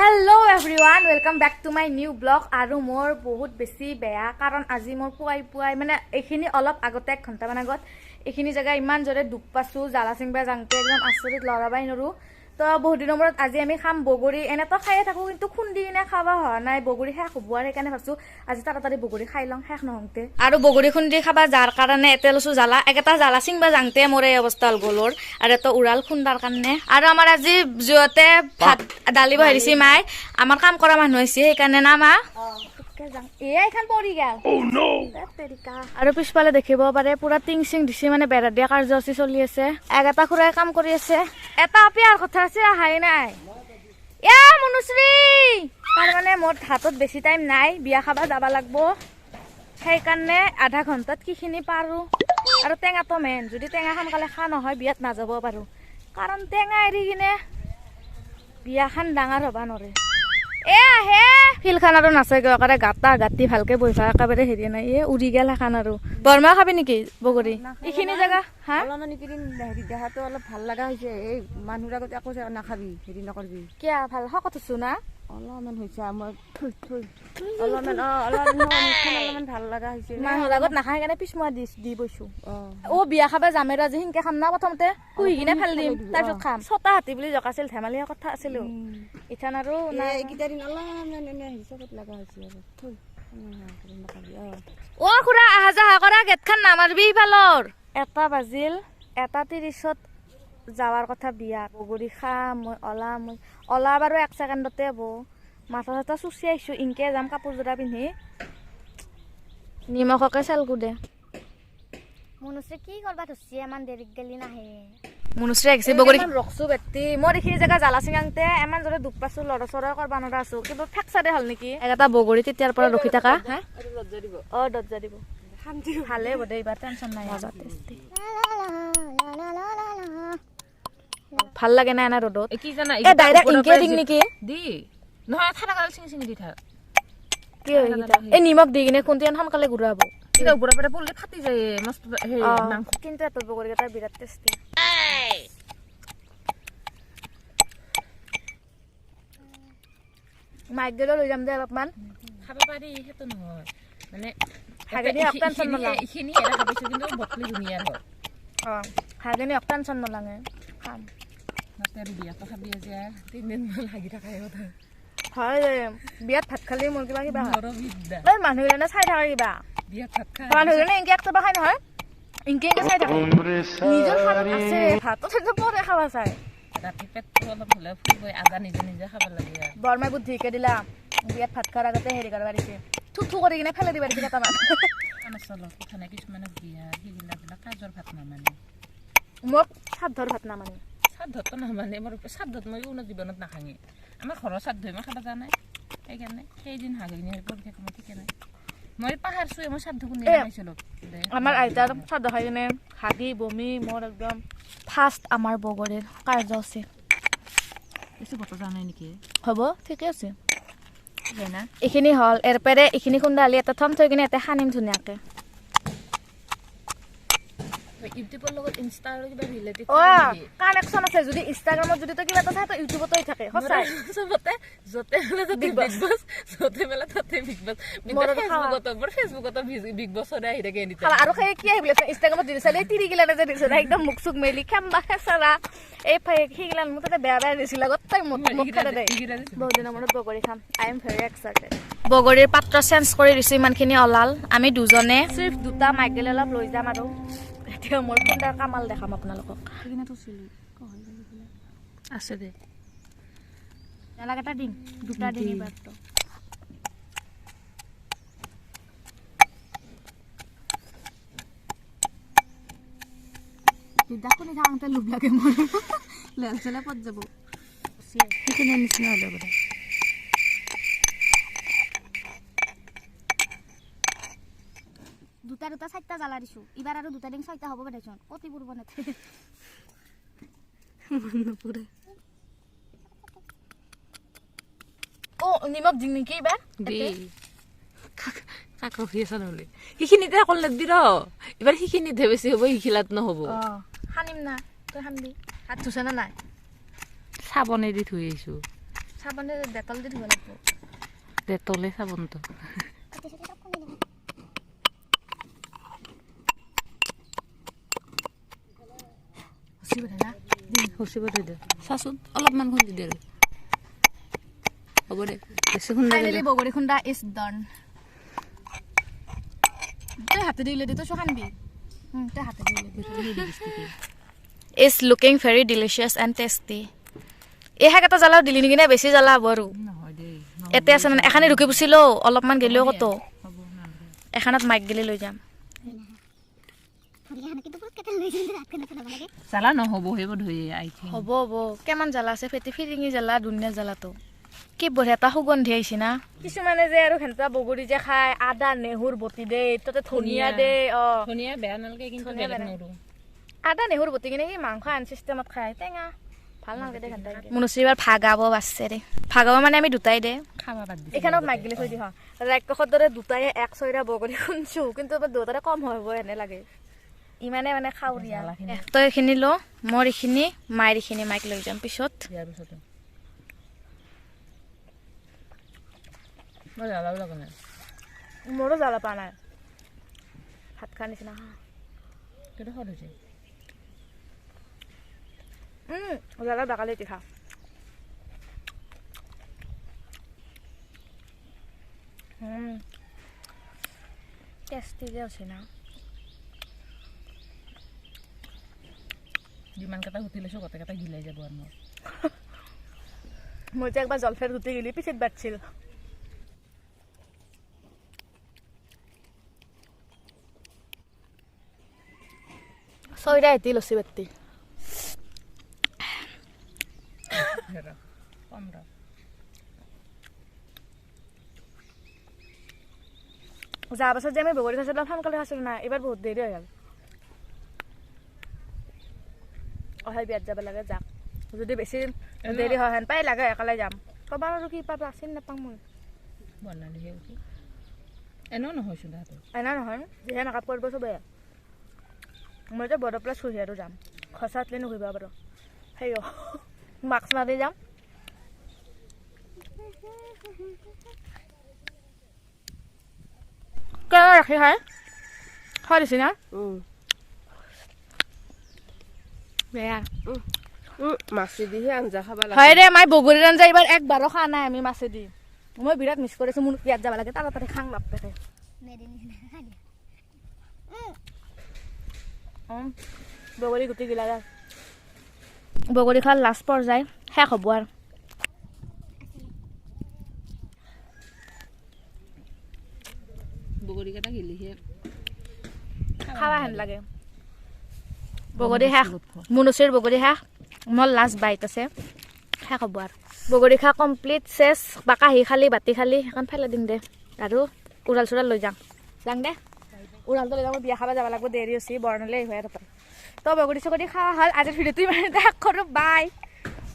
Hello everyone, welcome back to my new vlog. আৰু মোৰ বহুত বেছি বেয়া কাৰণ আজি মোৰ পুৱাই মানে এইখিনি অলপ আগতে 1 ঘণ্টা মান আগত এইখিনি জায়গা ইমান জৰে দুখ পাছো জালা সিংবা জাংতে একদম আচৰিত লৰাবাই নৰু তো বহুত দিনৰ মূৰত আজি আমি খাম বগৰী এনে তো খাইয়ে থাকো কিন্তু খুন্দি কিনে খাবা হোৱা নাই বগৰী শেষ হবুৱাৰ সেইকাৰণে ভাবছো আজি তাড়াতাড়ি বগৰী খাই লং শেষ নহওঁতে আৰু বগৰী খুন্দি খাবা যাৰ কাৰণে এতেলছো জালা একটা জালা সিংবা জাংতে মোৰ এই অৱস্থা গলৰ আৰু তো উৰাল খুন্দাৰ কাৰণে আৰু আমাৰ আজি জুয়তে ভাত দালি বহাইছি মাই আমাৰ কাম কৰা মানুহ হৈছে সেইকাৰণে না মা এইখান পৰি গেল আৰু পিছফালে দেখিব পাৰে পুৰা টিং চিং দিছে মানে বেৰা দিয়া কাৰ্যসূচী চলি আছে এটা খুৰাই কাম কৰি আছে এটা পিয়াৰ কথা আছে আহাই নাই এ মনুশ্ৰী তাৰ মানে মোৰ হাতত বেছি টাইম নাই বিয়া খাবা যাব লাগব সেইকাৰণে আধা ঘণ্টাত কিখিনি পাৰো আৰু টেঙাটো মেইন যদি টেঙা সোনকালে খা নহয় বিয়াত নাযাব পাৰো কাৰণ টেঙা এৰি কিনে বিয়াখান ডাঙৰ হবা নৰে এ আহে ফিলখান আৰু নাচে গকাৰে গাতা গাতি ভালকে বইফা একেবাৰে হেৰি নাই এ উৰি গেল খান আৰু বৰমা খাবি নেকি বগৰী এইখিনি জায়গা হা অলপমান এইকেইদিন হেৰি দেখাটো অলপ ভাল লগা হৈছে এই মানুহৰ আগত একো নাখাবি হেৰি নকৰবি কিয়া ভাল শকত হৈছো না অলপমান হৈছে মই অলপমান ভাল লগা হৈছে মানুহৰ আগত নাখাই কাৰণে পিছমুৱা দি বৈছো অ বিয়া খাবা যামে আজি সিনকে খাম না প্ৰথমতে শুই কিনে ফেল দিম তাৰপিছত খাম ছটা হাতী বুলি জকাছিল ধেমালি কথা আছিল ইথান আৰু এইকেইটা দিন অলপমান এনে হিচাপত লগা হৈছে অ খুৰা আহা যাহা কৰা গেটখান নামাৰবি ইফালৰ 1 বাজিল 1:30 যাৱাৰ কথা বিয়া বগৰী খাম মই অলা বাৰু 1 ছেকেণ্ডতে হব মাথা চাথা চুচি আহিছো ইনকে যাম কাপোৰ জোৰা পিন্ধি নিমখকে চালকু দে মনুষ্য কি কৰবা ধৰছি ইমান দেৰিক গেলি নাহে মনুশ্ৰী আহিছে বগৰী ৰখছো বেটি মই এইখিনি জেগা জালা চিঙাংতে ইমান জোৰে দুখ পাছো লৰা চৰা কৰবা নৰা আছো কিন্তু ফেকচাৰে হল নেকি এটা বগৰী তেতিয়াৰ পৰা ৰখি থাকা দৰ্জা দিব ভালে বদে এইবাৰ টেনচন নাই ভাল লাগে না এনা ৰ'দত কি জানা এ ডাইৰেক্ট ইনকে দিং নেকি দি নহয় ঠাণ্ডা কাল চিং দি থাক কি হৈ গিতা এই নিমখ দি কিনে কোনটি সোনকালে ঘূৰাব এটা বুঢ়া পেটা পড়লে ফাটি যায় মস্ত হেৰি মাংস কিন্তু এত বগৰী কেইটা বিৰাট টেষ্টি মাইক গেলো লৈ যাম দে অলপমান খাব পাৰি সেইটো নহয় মানে হাগেনি টেনচন নলং এইখিনি এটা খাবিছো কিন্তু বটলি ধুনীয়া হয় হাগেনি টেনচন নলঙে খাম আৰু বিয়াটো খাবি যে 3 দিন মান লাগি থাকাই কথা হয় বিয়াত ভাত খালি মোৰ কিবা কিবা ঘৰৰ বিদ্যা এই মানুহজনে চাই থাকে কিবা বিয়াত ভাত খাই মানুহজনে ইনকে একটা খাই নহয় ইনকে চাই থাকে নিজৰ খালত আছে ভাতত কিন্তু পৰে খাবা চাই ৰাতি পেটটো অলপ হলে ফুৰিব আজা নিজে খাব লাগে বৰমাই বুদ্ধিকে দিলা বিয়াত ভাত খোৱাৰ আগতে হেৰি কৰিব পাৰিছে থু কৰি কিনে ফেলে দিব পাৰিছে কেইটামান চলত উঠানে কিছুমানে বিয়া সেইবিলাক কাজৰ ভাত নামানে মোক সাধৰ ভাত নামানে শ্ৰাদ্ধতো নামানে মোৰ শ্ৰাদ্ধত মই কোনো জীৱনত নাখাঙে আমাৰ ঘৰৰ শ্ৰাদ্ধ মই খাব যোৱা নাই সেইকাৰণে সেইদিন হাগিনি পৰি থাকে মই ঠিকে নাই মই পাহাৰ চুৱে মই শ্ৰাদ্ধ কোনে খাইছিলোঁ আমাৰ আইতাৰ শ্ৰাদ্ধ খাই কিনে হাগি বমি মোৰ একদম ফাৰ্ষ্ট আমাৰ বগৰীৰ কাৰ্যসূচী বেছি বতৰ যোৱা নাই নেকি হ'ব ঠিকে আছে না এইখিনি হ'ল এৰপেৰে এইখিনি খুন্দালি এটা থম থৈ কিনে এটা সানিম ধুনীয়াকৈ ইউটিউবৰ লগত ইনষ্টাৰ কিবা ৰিলেটেড কানেকশ্যন আছে যদি ইনষ্টাগ্ৰামত যদি তই কিবা এটা চাই তই ইউটিউবতো থাকে সঁচাই চবতে য'তে মেলে য'তে বিগ বছ য'তে মেলে তাতে বিগ বছ মোৰ ফেচবুকতো বিগ বছৰে আহি থাকে এনি টাইম আৰু সেই কি আহিব ইনষ্টাগ্ৰামত দিছে এই তিৰিগিলা যে দিছে একদম মুখ চুক মেলি খেম্বা খেচাৰা এই সেইগিলা মোক তাতে বেয়া বেয়া দিছিল আগত তাই মোক খালে দে বহুত দিনৰ মূৰত বগৰী খাম আই এম ভেৰি এক্সাইটেড বগৰীৰ পাত্ৰ চেঞ্জ কৰি দিছো ইমানখিনি ওলাল আমি দুজনে চিফ দুটা মাইকেল অলপ লৈ যাম আৰু এতিয়া মোৰ খুন্দাৰ কামাল দেখাম আপোনালোকক আছে দে এলাকাটা দিম দুটা দিম পাত্ৰ দেখোনি থাকতে লোভ লাগে মোৰ লেল চেলে পত যাব সেইখিনি নিচিনা হ'লে বোলে দুটা 4টা জ্বালা দিছো এবাৰ আৰু 2টা দিন 6টা হ'ব বেদেচোন কতি পুৰব নেতে ও নিমখ দিম নেকি এবাৰ দি কাকা ফিয়েছা নহলে সেইখিনিতে অকল লাগবি ৰ এবাৰ সেইখিনিতে বেছি হ'ব শিখিলাত নহ'ব সানিম না তই সানবি হাত ধুছে না নাই চাবনে দি থৈ আহিছো চাবোনে ডেটল দি ধুব লাগিব ডেটলে চাবোনটো খচিব দে চাচোন অলপমান খুন্দি দে হ'ব দে বেছি খুন্দা ফাইনেলি বগৰী খুন্দা ইজ ডান তই হাতে দিলে দি তই খানবি তই হাতে দিলে is looking very delicious and tasty এই শাক এটা জ্বালাও দিলি নেকি নে বেছি জ্বালা হ'ব আৰু নহয় দেই এতে আছে মানে এখানি ৰুকি পুচিলো অলপমান গেলিও কত এখানত মাইক গেলি লৈ যাম জ্বালা নহ'ব সেইবোৰ ধুই আইথিং হ'ব হ'ব কেমান জ্বালা আছে ফেটি ফিৰিঙি জ্বালা ধুনীয়া জ্বালাটো কি বঢ়িয়া এটা সুগন্ধি আহিছে না কিছুমানে যে আৰু হেনতা বগৰী যে খায় আদা নেহুৰ বটি দে তাতে ধনিয়া দে ধনিয়া বেয়া নালাগে কিন্তু বেলেগ নৰো আদা নেহুৰ বটি কিনে কি মাংস আন চিষ্টেমত খায় টেঙা ভাল নালাগে দে ঘণ্টা মনুষ্য এবাৰ ভাগাব বাচছে দে ভাগাব মানে আমি দুটাই দে খাবা বাদ দিছে এখানত মাইক গেলি থৈ দি ৰাক্ষসৰ দৰে দুটাই এক ছয়ৰা বগৰী শুনছো কিন্তু দুটাৰে কম হ'ব এনে লাগে ইমানে মানে খাউৰিয়া তই এইখিনি ল মোৰ এইখিনি মায়েৰ এইখিনি মাইক লৈ যাম পিছত ইয়াৰ পিছতে মই জ্বালাও লগা নাই মোৰো জ্বালা পা নাই ভাত খোৱাৰ নিচিনা কিন্তু সদ হৈছে জ্বালা বাকালি তীখা টেষ্টি যে আছে না যিমানকেইটা গুটি লৈছোঁ গোটেইকেইটা গিলাই যাব আৰু মই যে একবাৰ জলফাইৰ গুটি গেলি পিছত বাটছিল ছয়টা এটি লছি বাতি যোৱা বছৰ যে আমি বগৰী খাইছিলোঁ সোনকালে খাইছিলোঁ না এইবাৰ বহুত দেৰি হৈ গ'ল অহাই বিয়াত যাব লাগে যাক যদি বেছি দেৰি হয় হেন পাই লাগে একেলাই যাম ক'বা আৰু কি পাবা চিনি নাপাওঁ মই বনালিহে উঠি এনেও নহয়চোন তাহাঁতৰ এনে নহয় যিহে মেকআপ কৰিব চবেই মই যে বড়ো প্লাছ চুহি আৰু যাম খচাতলি নুঘুৰিব পাৰোঁ সেই মাস্ক মাৰি যাম কেনে ৰাখি খাই খাই দিছি না বেয়া মাছেদিহে আঞ্জা খাবা লাগে হয় দে মাই বগৰীৰ আঞ্জা এইবাৰ একবাৰো খোৱা নাই আমি মাছেদি মই বিৰাট মিছ কৰিছোঁ মোৰ ইয়াত যাব লাগে তাড়াতাড়ি খাং বাপেকে বগৰী গুটি গিলা যায় বগৰী খোৱাৰ লাষ্ট পৰ্যায় শেষ হ'ব আৰু বগৰীকেইটা গিলিহে খাৱা হেন লাগে বগৰী শেষ মুনুচিৰ বগৰী শেষ মোৰ লাষ্ট বাইট আছে শেষ হ'ব আৰু বগৰী খা কমপ্লিট চেছ বা কাঁহী খালি বাতি খালি সেইখন ফেলাই দিম দে আৰু উৰাল চোৰাল লৈ যাম দে উৰালটো লৈ যাম বিয়া খাব যাব লাগিব দেৰি হৈছে বৰ্ণলৈ হৈ আৰু তই বগৰী চগৰী খাৱা হ'ল আজিৰ ভিডিঅ'টো ইমান শেষ কৰোঁ বাই